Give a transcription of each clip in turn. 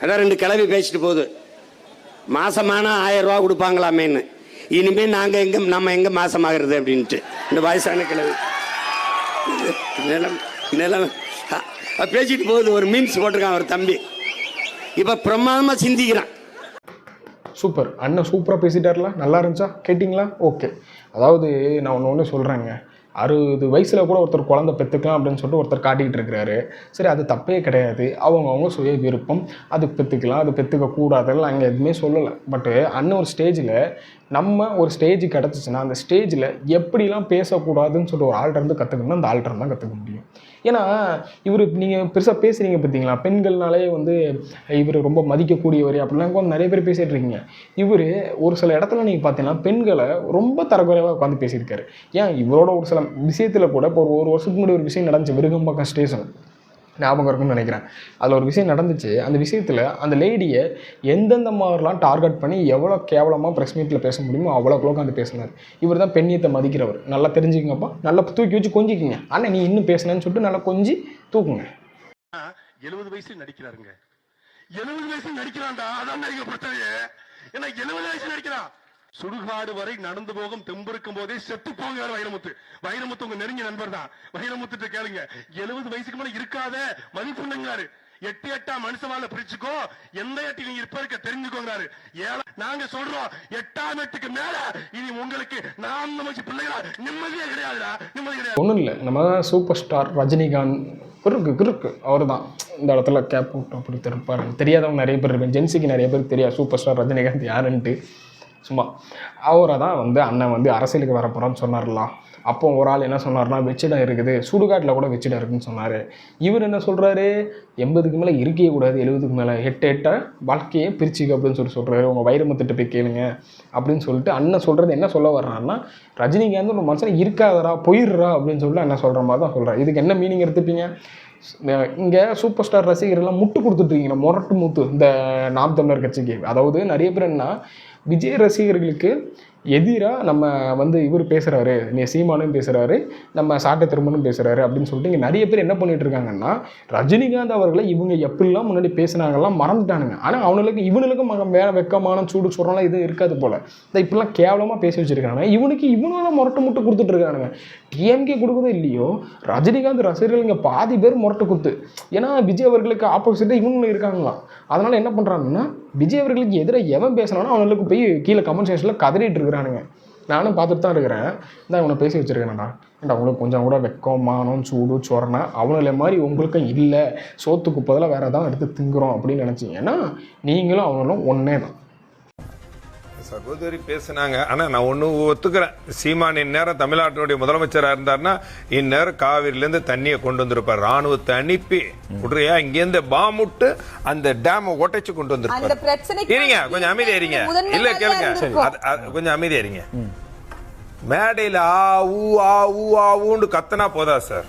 அதான் 2 கிளவி பேசிட்டு போகுது, மாசமான 1000 ரூபா கொடுப்பாங்களாமேன்னு. இனிமேல் நம்ம எங்க மாசமாகிறது அப்படின்ட்டு இந்த வயசான கிளவி நிலம் பேசிட்டு போகுது. ஒரு மீம்ஸ் போட்டிருக்கான் ஒரு தம்பி, இப்ப பிரமாதமா சிந்திக்கிறான். சூப்பர், அண்ணன் சூப்பராக பேசிட்டார்ல, நல்லா இருந்துச்சா, கேட்டிங்களா? ஓகே. அதாவது நான் ஒன்று சொல்கிறேங்க, 60 வயசில் கூட ஒருத்தர் குழந்தை பெற்றுக்கலாம் அப்படின்னு சொல்லிட்டு ஒருத்தர் காட்டிக்கிட்டு இருக்கிறாரு. சரி, அது தப்பே கிடையாது, அவங்கவுங்க சுய விருப்பம், அது பெற்றுக்கலாம், அது பெற்றுக்க கூடாதுன்னு அங்கே எதுவுமே சொல்லலை. பட்டு அண்ணன் ஒரு ஸ்டேஜில், நம்ம ஒரு ஸ்டேஜ் கிடச்சிச்சின்னா அந்த ஸ்டேஜில் எப்படிலாம் பேசக்கூடாதுன்னு சொல்லிட்டு ஒரு ஆள்கிட்ட கற்றுக்கணும்னா அந்த ஆள்கிட்ட தான் கற்றுக்க முடியும். ஏன்னா இவர் நீங்கள் பெருசாக பேசுகிறீங்க பார்த்தீங்களா, பெண்கள்னாலே வந்து இவர் ரொம்ப மதிக்கக்கூடியவர் அப்படிலாம் வந்து நிறைய பேர் பேசிகிட்டு இருக்கீங்க. இவர் ஒரு சில இடத்துல நீங்கள் பார்த்தீங்கன்னா பெண்களை ரொம்ப தரக்குறைவாக உட்காந்து பேசியிருக்காரு. ஏன் இவரோட ஒரு சில விஷயத்தில் கூட இப்போ ஒரு வருஷத்துக்கு முன்னாடி ஒரு விஷயம் நடந்துச்சு, விருகம்பாக்கம் ஸ்டேஷன், ஞாபகம் இருக்குன்னு நினைக்கிறேன். அதில் ஒரு விஷயம் நடந்துச்சு. அந்த விஷயத்தில் அந்த லேடியை எந்தெந்த மாதிரிலாம் டார்கெட் பண்ணி எவ்வளோ கேவலமாக ப்ரெஸ் மீட்டில் பேச முடியுமோ அவ்வளோக்கு அந்த பேசினார். இவர் தான் பெண்ணியத்தை மதிக்கிறவர், நல்லா தெரிஞ்சுக்கப்பா, நல்லா தூக்கி வச்சு கொஞ்சிக்கிங்க. அண்ணன் நீ இன்னும் பேசினேன்னு சொல்லிட்டு நல்லா கொஞ்சி தூக்குங்க. 70 வயசு நடிக்கிறாருங்க, 70 வயசு நடிக்கிறான்டா, அதான் நடிக்க பிரச்சனையே. ஏன்னா 70 வயசு நடிக்கிறான். சுடுகாடு வரை நடந்து போகும் தெம்பிருக்கும் போதே செத்து போங்க வைரமுத்து உங்க நெருங்கிய நண்பர் தான். வைரமுத்து கேளுங்க, 70 வயசுக்கு மேல இருக்காத மதிப்புங்காரு. 8 மனுஷமால பிரிச்சுக்கோ, எந்த 8 நீங்க இருக்க தெரிஞ்சுக்கோங்கிறாரு. நாங்க சொல்றோம் 8ஆம் 8க்கு மேல இனி உங்களுக்கு நாம் நமக்கு பிள்ளைகளா நிம்மதியே கிடையாதுடா, நிம்மதி கிடையாது. ஒன்றும் இல்லை, நம்ம சூப்பர் ஸ்டார் ரஜினிகாந்த் இருக்கு அவர் தான் இந்த இடத்துல கேப் விட்டு அப்படி திருப்பாரு. தெரியாதவங்க நிறைய பேர் இருக்காங்க, ஜென்சிக்கு நிறைய பேருக்கு தெரியாது சூப்பர் ஸ்டார் ரஜினிகாந்த் யாருன்ட்டு. சும்மா அவரை தான் வந்து அண்ணன் வந்து அரசியலுக்கு வர போகிறான்னு சொன்னார்லாம். அப்போ ஒரு ஆள் என்ன சொன்னார்னா, வெற்றிடம் இருக்குது, சுடுகாட்டில் கூட வெற்றிடம் இருக்குதுன்னு சொன்னார். இவர் என்ன சொல்கிறாரு, 80க்கு மேலே இருக்கவே கூடாது, 70க்கு மேலே 8 வாழ்க்கையே பிரிச்சுக்கு அப்படின்னு சொல்கிறாரு. உங்கள் வைரமுத்துட்டு போய் கேளுங்க அப்படின்னு சொல்லிட்டு அண்ணன் சொல்கிறது என்ன சொல்ல வர்றாருன்னா, ரஜினிகாந்த் ஒரு மனுஷன் இருக்காதரா போயிடுறா அப்படின்னு சொல்லிட்டு அண்ணன் சொல்கிற மாதிரி தான் சொல்கிறார். இதுக்கு என்ன மீனிங் எடுத்துப்பீங்க? இங்கே சூப்பர் ஸ்டார் ரசிகர்கள்லாம் முட்டு கொடுத்துட்ருக்கீங்க, முரட்டு மூத்து இந்த நாம் தமிழர் கட்சிக்கு. அதாவது நிறைய பேர் என்ன, விஜய் ரசிகர்களுக்கு எதிராக நம்ம வந்து இவர் பேசுகிறாரு, நீ சீமானும் பேசுகிறாரு, நம்ம சாட்டை திரும்பனும் பேசுகிறாரு அப்படின்னு சொல்லிட்டு இங்கே நிறைய பேர் என்ன பண்ணிட்டு இருக்காங்கன்னா, ரஜினிகாந்த் அவர்களை இவங்க எப்படிலாம் முன்னாடி பேசுனாங்கலாம் மறந்துட்டானுங்க. ஆனால் இவனுக்கு வேற வெக்கமான சூடு சொல்கிறாலாம் எதுவும் இருக்காது போல். இந்த இப்படிலாம் கேவலமாக பேசி வச்சுருக்காங்க. இவனும் முரட்டு முட்டு கொடுத்துட்டு இருக்கானுங்க. டிஎம்கே கொடுக்குதோ இல்லையோ, ரஜினிகாந்த் ரசிகர்கள் இங்கே பாதி பேர் முரட்டு குத்து. ஏன்னா விஜய் அவர்களுக்கு ஆப்போசிட்டாக இவங்களும் இருக்காங்களாம். அதனால் என்ன பண்ணுறாங்கன்னா, விஜய் அவர்களுக்கு எதிராக எவன் பேசினானோ அவனுக்கு போய் கீழே கமெண்ட் செக்ஷனில் கதறிட்டு இருக்கிறானுங்க. நானும் பார்த்துட்டு தான் இருக்கிறேன். இந்த அவனை பேசி வச்சுருக்கேன்டா, ஏன்டா அவங்களுக்கு கொஞ்சம் கூட வெக்கம் மானம் சூடு சொரணை அவங்கள மாதிரி உங்களுக்கும் இல்லை, சோத்துக்கு பதிலாக வேறு எதாவது எடுத்து திங்குறோம் அப்படின்னு நினச்சிங்கன்னா நீங்களும் அவங்களும் ஒன்றே தான். சகோதரி பேசினாங்க. ஆனால் நான் ஒன்று ஒத்துக்கிறேன், சீமான் இந்நேரம் தமிழ்நாட்டினுடைய முதலமைச்சராக இருந்தார்னா இந்நேரம் காவிரிலேருந்து தண்ணியை கொண்டு வந்திருப்பார், ராணுவத்தை அனுப்பி குடுறையா இங்கேருந்து பாமுட்டு அந்த டேமை ஒட்டைச்சு கொண்டு வந்திருப்பார். இருங்க கொஞ்சம் அமைதியா இருங்க, இல்ல கேளுங்க கொஞ்சம் அமைதியா இருங்க. மேடையில் ஆவுன்னு கத்தனா போதா சார்?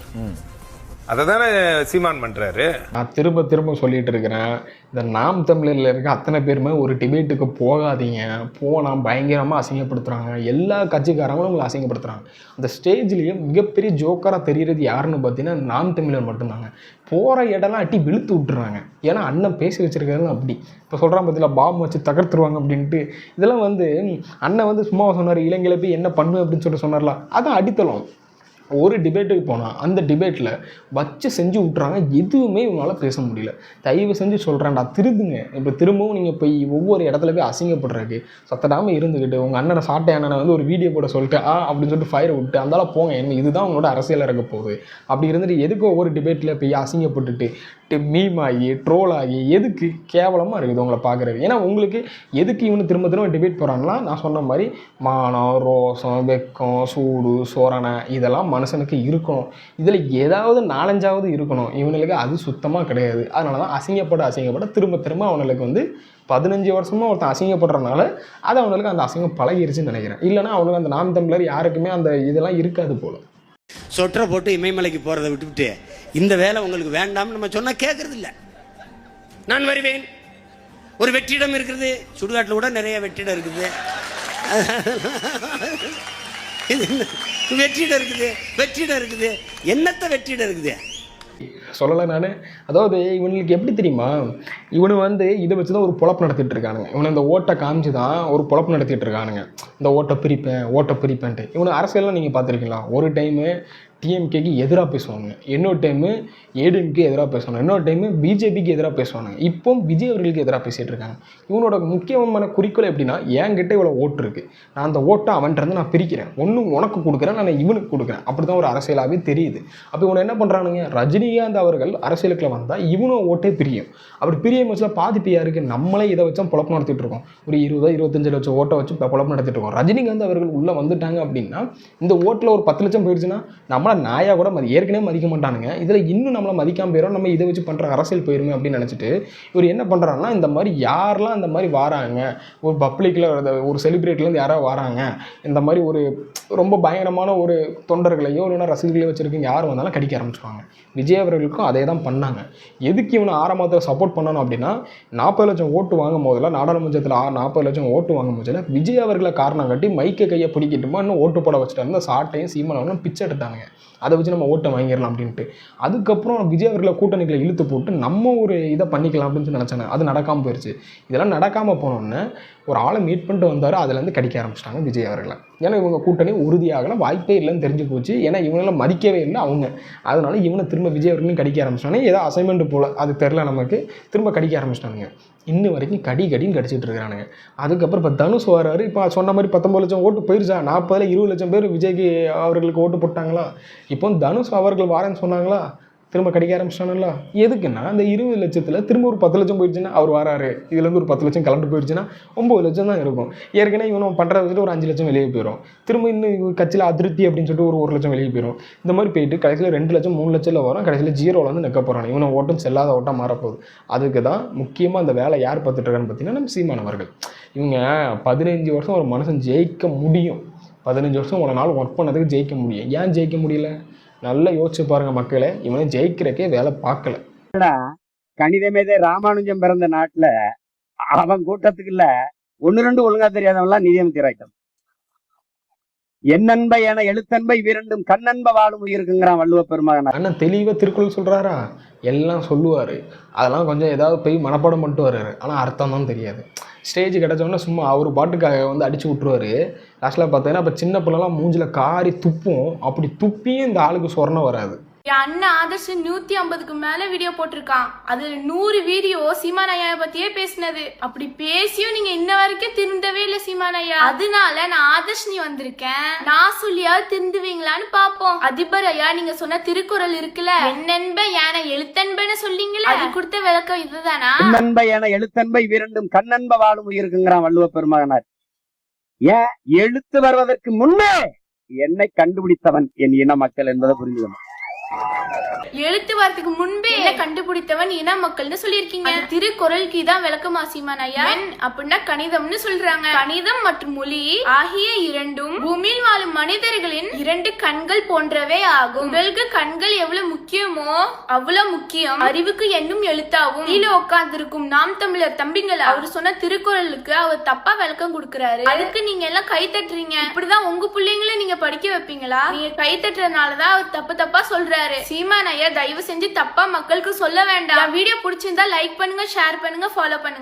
அதை தானே சீமான் பண்றாரு. நான் திரும்ப சொல்லிட்டு இருக்கிறேன், இந்த நாம் தமிழரில் இருக்க அத்தனை பேருமே ஒரு டிபேட்டுக்கு போகாதீங்க, போனால் பயங்கரமாக அசிங்கப்படுத்துகிறாங்க. எல்லா கட்சிக்காரங்களும் உங்களை அசிங்கப்படுத்துகிறாங்க. அந்த ஸ்டேஜ்லேயே மிகப்பெரிய ஜோக்கராக தெரிகிறது யாருன்னு பார்த்தீங்கன்னா நாம் தமிழர் மட்டும்தாங்க. போகிற இடம்லாம் அட்டி வெளுத்து விட்டுறாங்க. ஏன்னா அண்ணன் பேசி வச்சிருக்கிறது அப்படி. இப்போ சொல்கிறான் பார்த்தீங்களா, பாம்பு வச்சு தகர்த்துருவாங்க அப்படின்ட்டு. இதெல்லாம் வந்து அண்ணன் வந்து சும்மா சொன்னார், இளைஞர்களை போய் என்ன பண்ணுவேன் அப்படின்னு சொல்லிட்டு சொன்னார்ல, அதான் அடித்தளம். ஒரு டிபேட்டுக்கு போனால் அந்த டிபேட்டில் வச்சு செஞ்சு விட்றாங்க, எதுவுமே இவங்களால பேச முடியல. தயவு செஞ்சு சொல்கிறேன்டா, திருதுங்க. இப்போ திரும்பவும் நீங்கள் போய் ஒவ்வொரு இடத்துல போய் அசிங்கப்படுறதுக்கு சத்தடாமல் இருந்துக்கிட்டு உங்கள் அண்ணனை சாட்டை அண்ணனை வந்து ஒரு வீடியோ போட சொல்லிட்டு அப்படின்னு சொல்லிட்டு ஃபயரை விட்டு அந்தால போங்க, என்ன இதுதான் உங்களோட அரசியல் இருக்க போகுது அப்படி இருந்துட்டு எதுக்கு ஒவ்வொரு டிபேட்டில் போய் அசிங்கப்பட்டுட்டு மீம் ஆகி ட்ரோல் ஆகி எதுக்கு கேவலமாக இருக்குது உங்களை பார்க்குறது. ஏன்னா உங்களுக்கு எதுக்கு இவனு திரும்ப டிபேட் போகிறாங்களா, நான் சொன்ன மாதிரி மானம் ரோசம் வெக்கம் சூடு சோரணை இதெல்லாம் மனுஷனுக்கு இருக்கணும். இதில் ஏதாவது 4-5 இருக்கணும். இவனுக்கு அது சுத்தமாக கிடையாது. அதனால தான் அசிங்கப்பட திரும்ப அவனுக்கு வந்து 15 வருஷமாக ஒருத்தன் அசிங்கப்படுறதுனால அது அவனுக்கு அந்த அசிங்கம் பழகிருச்சுன்னு நினைக்கிறேன். இல்லைனா அவனுக்கு அந்த நாம் தமிழர் யாருக்குமே அந்த இதெல்லாம் இருக்காது போல். சொற்றை போட்டு இமயமலைக்கு போகிறத விட்டுவிட்டு இந்த வேலை உங்களுக்கு வேண்டாம்னு நம்ம சொன்னால் கேட்கறது இல்லை. நான் வருவேன், ஒரு வெற்றிடம் இருக்கிறது, சுடுகாட்டில் கூட நிறைய வெற்றிடம் இருக்குது, வெற்றிடம் இருக்குது என்னத்த வெற்றிடம் இருக்குது. சொல்லலை நான். அதாவது இவனுக்கு எப்படி தெரியுமா, இவனு வந்து இதை வச்சு தான் ஒரு பொழப்பு நடத்திட்டு இருக்கானுங்க. இவனை இந்த ஓட்டை காமிச்சு தான் ஒரு பொழப்பு நடத்திட்டு இருக்கானுங்க. இந்த ஓட்டை பிரிப்பேன்ட்டு. இவனு அரசியல்லாம் நீங்கள் பார்த்துருக்கீங்களா? ஒரு டைமு டிஎம்கேக்கு எதிராக பேசுவாங்க, இன்னொரு டைமு ஏடிஎம்கே எதிராக பேசுவாங்க, இன்னொரு டைமு பிஜேபிக்கு எதிராக பேசுவாங்க, இப்போ விஜய் அவர்களுக்கு எதிராக பேசிகிட்டு இருக்காங்க. இவனோட முக்கியமான குறிக்கோள் எப்படின்னா, என்கிட்ட இவ்வளோ ஓட்டு இருக்குது, நான் அந்த ஓட்டை அவன்கிட்ட நான் பிரிக்கிறேன், ஒன்று உனக்கு கொடுக்குறேன், நான் இவனுக்கு கொடுக்குறேன். அப்படி தான் ஒரு அரசியலாகவே தெரியுது. அப்போ இவனை என்ன பண்ணுறானுங்க, ரஜினிகாந்த் அவர்கள் அரசியலுக்குள்ள வந்தால் இவனும் ஓட்டே பிரியும். அப்படி பிரியும் பட்சத்தில் பாதிப்பு யாருக்கு? நம்மளே இதை வச்சா பொழப்பு நடத்திட்டு இருக்கோம். ஒரு 20-25 லட்சம் ஓட்டை வச்சு பொழப்பு நடத்திட்டு இருக்கோம். ரஜினிகாந்த் அவர்கள் உள்ளே வந்துட்டாங்க அப்படின்னா இந்த ஓட்டில் ஒரு 10 லட்சம் போயிடுச்சுன்னா நம்மளை நாயாக கூட ஏற்கனவே மதிக்க மாட்டானுங்க. இதில் இன்னும் நம்மளை மதிக்காம போயிடும், நம்ம இதை வச்சு பண்ணுற அரசியல் போயிருமே அப்படின்னு நினச்சிட்டு இவர் என்ன பண்ணுறாருன்னா, இந்த மாதிரி யாரெல்லாம் இந்த மாதிரி வராங்க, ஒரு பப்ளிக்கில் ஒரு செலிப்ரிட்டிலேருந்து யாராவது வராங்க, இந்த மாதிரி ஒரு ரொம்ப பயங்கரமான ஒரு தொண்டர்களையோ இல்லைன்னா ரசிகர்களையோ வச்சுருக்கீங்க யார் வந்தாலும் கடிக்க ஆரம்பிச்சுருவாங்க. விஜய் அவர்களுக்கும் அதே தான் பண்ணாங்க. எதுக்கு இவனை ஆரம்பத்தில் சப்போர்ட் பண்ணணும் அப்படின்னா, 40 லட்சம் ஓட்டு வாங்கும் போதில், நாடாளுமன்றத்தில் 40 லட்சம் ஓட்டு வாங்கும் போதில் விஜய் அவர்களை காரணம் காட்டி மைக்கை கையை பிடிக்கிட்டுமா இன்னும் ஓட்டு போட வச்சுட்டு இருந்த சாட்டையும் சீமானவர்களும் பிச்சை எடுத்தானுங்க. அதை வச்சு நம்ம ஓட்டை வாங்கிடலாம் அப்படின்ட்டு. அதுக்கப்புறம் விஜய் அவர்களை கூட்டணிகளை இழுத்து போட்டு நம்ம ஒரு இதை பண்ணிக்கலாம் அப்படின்னு சொல்லி நினச்சாங்க. அது நடக்காமல் போயிடுச்சு. இதெல்லாம் நடக்காமல் போனோன்னே ஒரு ஆளை மீட் பண்ணிட்டு வந்தார், அதுலேருந்து கடிக்க ஆரம்பிச்சிட்டாங்க விஜய் அவர்களை. ஏன்னா இவங்க கூட்டணி உறுதியாகலாம், வாய்ப்பே இல்லைன்னு தெரிஞ்சு போச்சு. ஏன்னா இவங்களாம் மதிக்கவே இல்லை அவங்க. அதனால இவனை திரும்ப விஜய் அவர்களையும் கடிக்க ஆரம்பிச்சிட்டாங்க. ஏதோ அசைன்மெண்ட் போல் அது தெரில நமக்கு, திரும்ப கடிக்க ஆரம்பிச்சிட்டானுங்க. இன்ன வரைக்கும் கடின்னு கடிச்சிட்டு இருக்கிறானுங்க. அதுக்கப்புறம் இப்போ தனுஷ் வராரு. இப்போ சொன்ன மாதிரி 19 லட்சம் ஓட்டு போயிருச்சா, 40ல் 20 லட்சம் பேர் விஜய்க்கு அவர்களுக்கு ஓட்டு போட்டாங்களா? இப்போ தனுஷ் அவர்கள் வாரேன்னு சொன்னாங்களா, திரும்ப கடிக்க ஆரம்பிச்சிட்டானுங்களா? எதுக்குன்னா அந்த 20 லட்சத்தில் திரும்ப ஒரு 10 லட்சம் போயிடுச்சுன்னா, அவர் வராரு, இதுலேருந்து ஒரு 10 லட்சம் கலந்து போயிடுச்சுன்னா 9 லட்சம் தான் இருக்கும். ஏற்கனவே இவனும் பண்ணுறத வச்சுட்டு ஒரு 5 லட்சம் வெளியே போயிடும். திரும்ப இன்னும் கட்சியில் அதிருப்தி அப்படின்னு சொல்லிட்டு ஒரு 1 லட்சம் வெளியே போயிடும். இந்த மாதிரி போயிட்டு கடைசியில் 2 லட்சம் 3 லட்சத்தில் வரும். கடைசியில் 0வில் வந்து நிற்க போகிறாங்க. இவனை ஓட்டும் செல்லாத ஓட்டாக மாறப்போகுது. அதுக்கு தான் முக்கியமாக அந்த வேலை யார் பார்த்துட்டு இருக்கான்னு பார்த்தீங்கன்னா நம்ம சீமானவர்கள். இவங்க 15 வருஷம் ஒரு மனுஷன் ஜெயிக்க முடியும். 15 வருஷம் ஒரு நாள் ஒர்க் பண்ணதுக்கு ஜெயிக்க முடியும். ஏன் ஜெயிக்க முடியல? நல்லா யோசிச்சு பாருங்க மக்களே. இவனை ஜெயிக்கிறக்கே வேலை பார்க்கல. கணிதமேதே ராமானுஜம் பிறந்த நாட்டுல அவன் கூட்டத்துக்கு இல்ல 1-2 ஒழுங்கா தெரியாதவன்லாம் நிதியமைச்சர் ஆயிட்டான். என்னன்ப என எழுத்தன்பை வீரண்டும் கண்ணன்ப வாழும் இருக்குங்கிறான் வள்ளுவ பெருமகன். அண்ணன் தெளிவாக திருக்குறள் சொல்கிறாரா? எல்லாம் சொல்லுவார். அதெல்லாம் கொஞ்சம் ஏதாவது போய் மனப்பாடம் பண்ணிட்டு வர்றாரு. ஆனால் அர்த்தம் தான் தெரியாது. ஸ்டேஜ் கிடச்சோன்னா சும்மா அவர் பாட்டுக்காக வந்து அடிச்சு விட்ருவார். லாஸ்ட்டில் பார்த்தீங்கன்னா இப்போ சின்ன பிள்ளைலாம் மூஞ்சில் காரி துப்பும். அப்படி துப்பியும் இந்த ஆளுக்கு சொரணை வராது. என் அண்ணன் ஆதர்ஷ் 150க்கு மேல வீடியோ போட்டிருக்கான். அது 100 வீடியோ சீமானையா பத்தியே பேசினது. அப்படி பேசியும் நீங்க இன்ன வரைக்கும் திருந்தவே இல்ல சீமானையா. அதனால நான் ஆதர்ஷ் நீ வந்திருக்கேன், நான் சொல்லியாவது திருந்துவீங்களான்னு பாப்போம். அதிபர் ஐயா, நீங்க சொன்ன திருக்குறள் இருக்குல்ல, என்னன்ப யானை எழுத்தன்பன்னு சொல்லிங்களே, அது கொடுத்த விளக்கம் இதுதானா? என்னன்ப என எழுத்தன்பை வீரண்டும் கண்ணன்ப வாழும் இருக்குங்கிறான் வள்ளுவ பெருமகனார். ஏன் எழுத்து வருவதற்கு முன்னே என்னை கண்டுபிடித்தவன் என் இன மக்கள் என்பதை புரிஞ்சுக்கணும். எழுத்து வரதுக்கு முன்பே என்ன கண்டுபிடித்தவன் இன மக்கள்னு சொல்லியிருக்கீங்க. திருக்குறளுக்கு இதான் விளக்கமா சீமானையா? அப்படின்னா கணிதம்னு சொல்றாங்க. கணிதம் மற்றும் மொழி ஆகிய இரண்டும் பூமியில் வாழும் மனிதர்களின் 2 கண்கள் போன்றவே ஆகும். உடலுக்கு கண்கள் எவ்வளவு முக்கியமோ அவ்வளவு முக்கியம் அறிவுக்கு என்னும் எழுத்தாகும். கீழே உட்கார்ந்திருக்கும் நாம் தமிழர் தம்பிங்களா, அவர் சொன்ன திருக்குறளுக்கு அவர் தப்பா விளக்கம் கொடுக்கிறாரு. அதுக்கு நீங்க எல்லாம் கை தட்டுறீங்க. இப்படிதான் உங்க பிள்ளைங்களை நீங்க படிக்க வைப்பீங்களா? நீங்க கை தட்டுறதுனாலதான் அவர் தப்பா சொல்றாரு. சீமானையா, தயவு செஞ்சு தப்பா மக்களுக்கு சொல்ல வேண்டாம். வீடியோ பிடிச்சிருந்தா லைக் பண்ணுங்க, ஷேர் பண்ணுங்க, ஃபாலோ பண்ணுங்க.